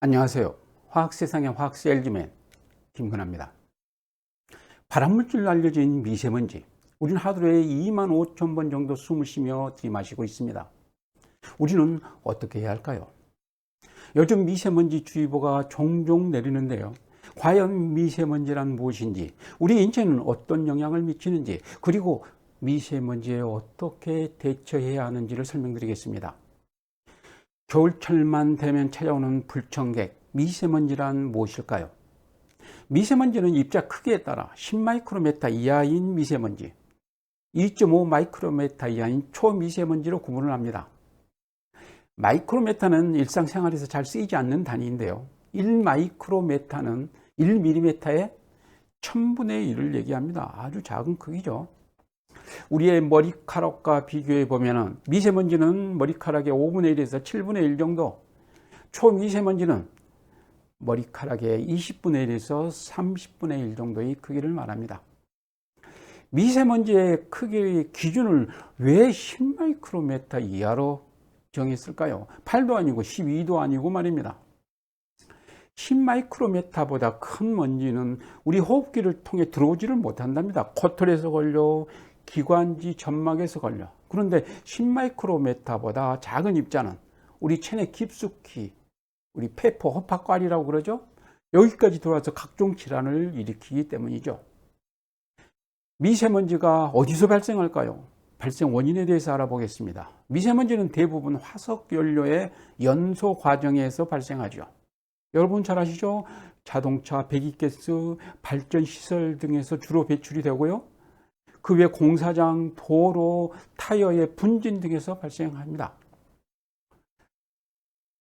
안녕하세요. 화학세상의 화학셀즈맨 김근아입니다. 발암물질로 알려진 미세먼지, 우리는 하루에 25,000번 정도 숨을 쉬며 들이마시고 있습니다. 우리는 어떻게 해야 할까요? 요즘 미세먼지 주의보가 종종 내리는데요. 과연 미세먼지란 무엇인지, 우리 인체는 어떤 영향을 미치는지, 그리고 미세먼지에 어떻게 대처해야 하는지를 설명드리겠습니다. 겨울철만 되면 찾아오는 불청객, 미세먼지란 무엇일까요? 미세먼지는 입자 크기에 따라 10마이크로메타 이하인 미세먼지, 2.5마이크로메타 이하인 초미세먼지로 구분을 합니다. 마이크로메타는 일상생활에서 잘 쓰이지 않는 단위인데요. 1마이크로메타는 1mm의 1000분의 1을 얘기합니다. 아주 작은 크기죠. 우리의 머리카락과 비교해 보면 미세먼지는 머리카락의 5분의 1에서 7분의 1 정도, 초미세먼지는 머리카락의 20분의 1에서 30분의 1 정도의 크기를 말합니다. 미세먼지의 크기의 기준을 왜 10마이크로메타 이하로 정했을까요? 8도 아니고 12도 아니고 말입니다. 10마이크로메타보다 큰 먼지는 우리 호흡기를 통해 들어오지를 못한답니다. 코털에서 걸려, 기관지 점막에서 걸려. 그런데 10마이크로메타보다 작은 입자는 우리 체내 깊숙이, 우리 폐포, 허파과리라고 그러죠? 여기까지 들어와서 각종 질환을 일으키기 때문이죠. 미세먼지가 어디서 발생할까요? 발생 원인에 대해서 알아보겠습니다. 미세먼지는 대부분 화석 연료의 연소 과정에서 발생하죠. 여러분 잘 아시죠? 자동차, 배기가스, 발전시설 등에서 주로 배출이 되고요. 그 외 공사장, 도로, 타이어의 분진 등에서 발생합니다.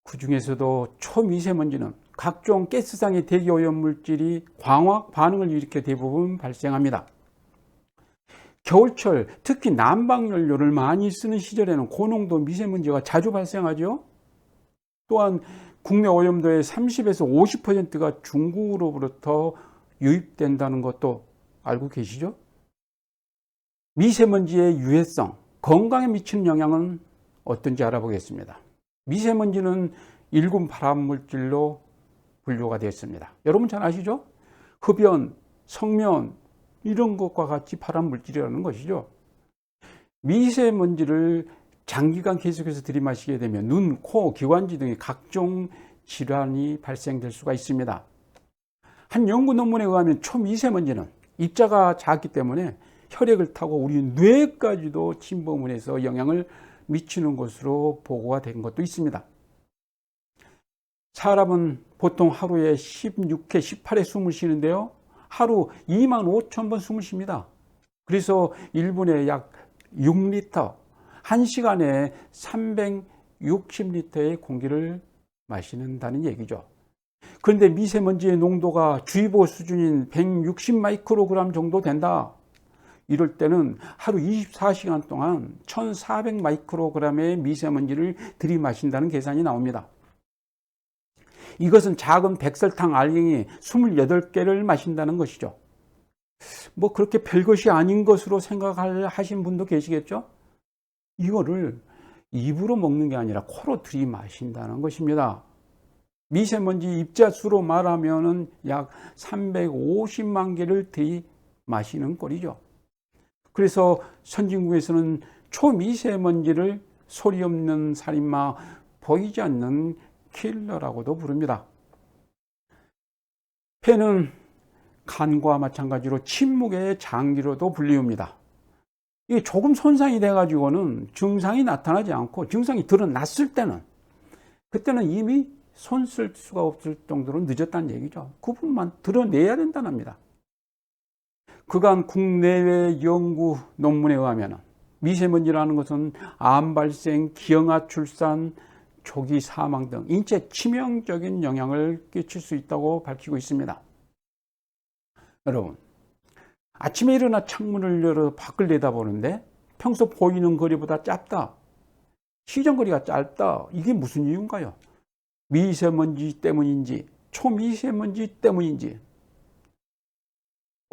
그 중에서도 초미세먼지는 각종 가스상의 대기오염물질이 광학 반응을 일으켜 대부분 발생합니다. 겨울철, 특히 난방연료를 많이 쓰는 시절에는 고농도 미세먼지가 자주 발생하죠. 또한 국내 오염도의 30에서 50%가 중국으로부터 유입된다는 것도 알고 계시죠? 미세먼지의 유해성, 건강에 미치는 영향은 어떤지 알아보겠습니다. 미세먼지는 1군 발암물질로 분류가 되었습니다. 여러분 잘 아시죠? 흡연, 성면 이런 것과 같이 발암물질이라는 것이죠. 미세먼지를 장기간 계속해서 들이마시게 되면 눈, 코, 기관지 등의 각종 질환이 발생될 수가 있습니다. 한 연구 논문에 의하면 초미세먼지는 입자가 작기 때문에 혈액을 타고 우리 뇌까지도 침범을 해서 영향을 미치는 것으로 보고가 된 것도 있습니다. 사람은 보통 하루에 16회, 18회 숨을 쉬는데요. 하루 25,000번 숨을 쉽니다. 그래서 1분에 약 6리터, 1시간에 360리터의 공기를 마시는다는 얘기죠. 그런데 미세먼지의 농도가 주의보 수준인 160 마이크로그램 정도 된다. 이럴 때는 하루 24시간 동안 1400 마이크로그램의 미세먼지를 들이마신다는 계산이 나옵니다. 이것은 작은 백설탕 알갱이 28개를 마신다는 것이죠. 뭐 그렇게 별것이 아닌 것으로 생각하신 분도 계시겠죠? 이거를 입으로 먹는 게 아니라 코로 들이마신다는 것입니다. 미세먼지 입자수로 말하면 약 350만 개를 들이마시는 꼴이죠. 그래서 선진국에서는 초미세먼지를 소리 없는 살인마, 보이지 않는 킬러라고도 부릅니다. 폐는 간과 마찬가지로 침묵의 장기로도 불리웁니다. 이게 조금 손상이 돼가지고는 증상이 나타나지 않고 증상이 드러났을 때는 그때는 이미 손 쓸 수가 없을 정도로 늦었다는 얘기죠. 그 부분만 드러내야 된다는 겁니다. 그간 국내외 연구 논문에 의하면 미세먼지라는 것은 암 발생, 기형아 출산, 조기 사망 등 인체 치명적인 영향을 끼칠 수 있다고 밝히고 있습니다. 여러분, 아침에 일어나 창문을 열어 밖을 내다보는데 평소 보이는 거리보다 짧다, 시정거리가 짧다. 이게 무슨 이유인가요? 미세먼지 때문인지 초미세먼지 때문인지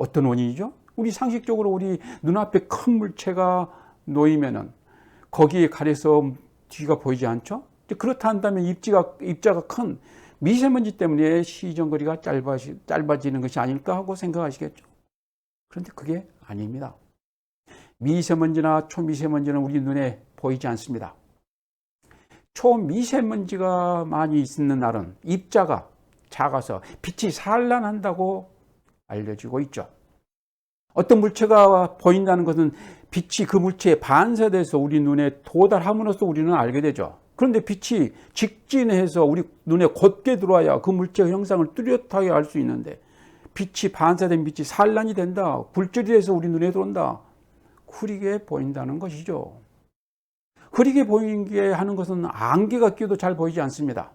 어떤 원인이죠? 우리 상식적으로 우리 눈앞에 큰 물체가 놓이면은 거기에 가려서 뒤가 보이지 않죠? 그렇다 한다면 입자가 큰 미세먼지 때문에 시정거리가 짧아지는 것이 아닐까 하고 생각하시겠죠. 그런데 그게 아닙니다. 미세먼지나 초미세먼지는 우리 눈에 보이지 않습니다. 초미세먼지가 많이 있는 날은 입자가 작아서 빛이 산란한다고 알려지고 있죠. 어떤 물체가 보인다는 것은 빛이 그 물체에 반사돼서 우리 눈에 도달함으로써 우리는 알게 되죠. 그런데 빛이 직진해서 우리 눈에 곧게 들어와야 그 물체의 형상을 뚜렷하게 알 수 있는데, 빛이 반사된 빛이 산란이 된다, 굴절이 돼서 우리 눈에 들어온다, 흐리게 보인다는 것이죠. 흐리게 보이게 하는 것은 안개가 끼어도 잘 보이지 않습니다.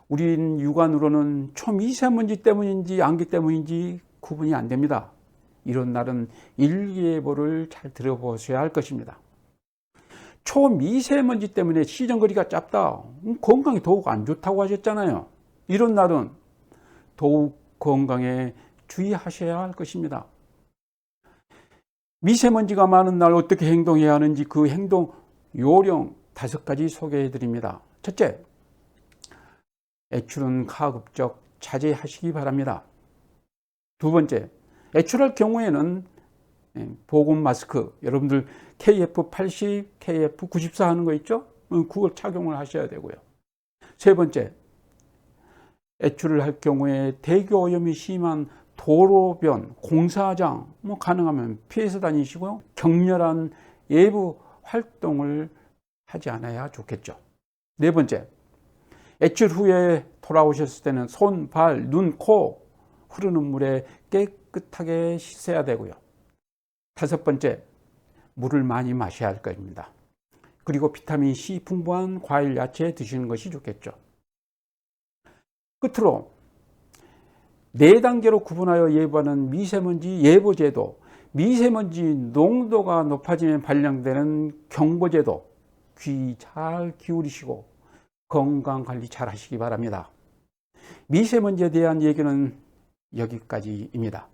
우린 육안으로는 초미세먼지 때문인지 안개 때문인지 구분이 안 됩니다. 이런 날은 일기예보를 잘 들어보셔야 할 것입니다. 초미세먼지 때문에 시정거리가 짧다, 건강에 더욱 안 좋다고 하셨잖아요. 이런 날은 더욱 건강에 주의하셔야 할 것입니다. 미세먼지가 많은 날 어떻게 행동해야 하는지 그 행동 요령 5가지 소개해 드립니다. 첫째, 외출은 가급적 자제하시기 바랍니다. 두 번째, 외출할 경우에는 보건 마스크, 여러분들 KF80, KF94 하는 거 있죠? 그걸 착용을 하셔야 되고요. 세 번째, 외출을 할 경우에 대기 오염이 심한 도로변, 공사장, 가능하면 피해서 다니시고요. 격렬한 외부 활동을 하지 않아야 좋겠죠. 네 번째, 외출 후에 돌아오셨을 때는 손, 발, 눈, 코 흐르는 물에 깨끗하게 씻어야 되고요. 다섯 번째, 물을 많이 마셔야 할 것입니다. 그리고 비타민 C 풍부한 과일, 야채 드시는 것이 좋겠죠. 끝으로 4단계로 구분하여 예보하는 미세먼지 예보제도, 미세먼지 농도가 높아지면 발령되는 경보제도, 귀 잘 기울이시고 건강관리 잘 하시기 바랍니다. 미세먼지에 대한 얘기는 여기까지입니다.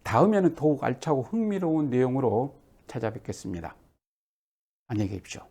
다음에는 더욱 알차고 흥미로운 내용으로 찾아뵙겠습니다. 안녕히 계십시오.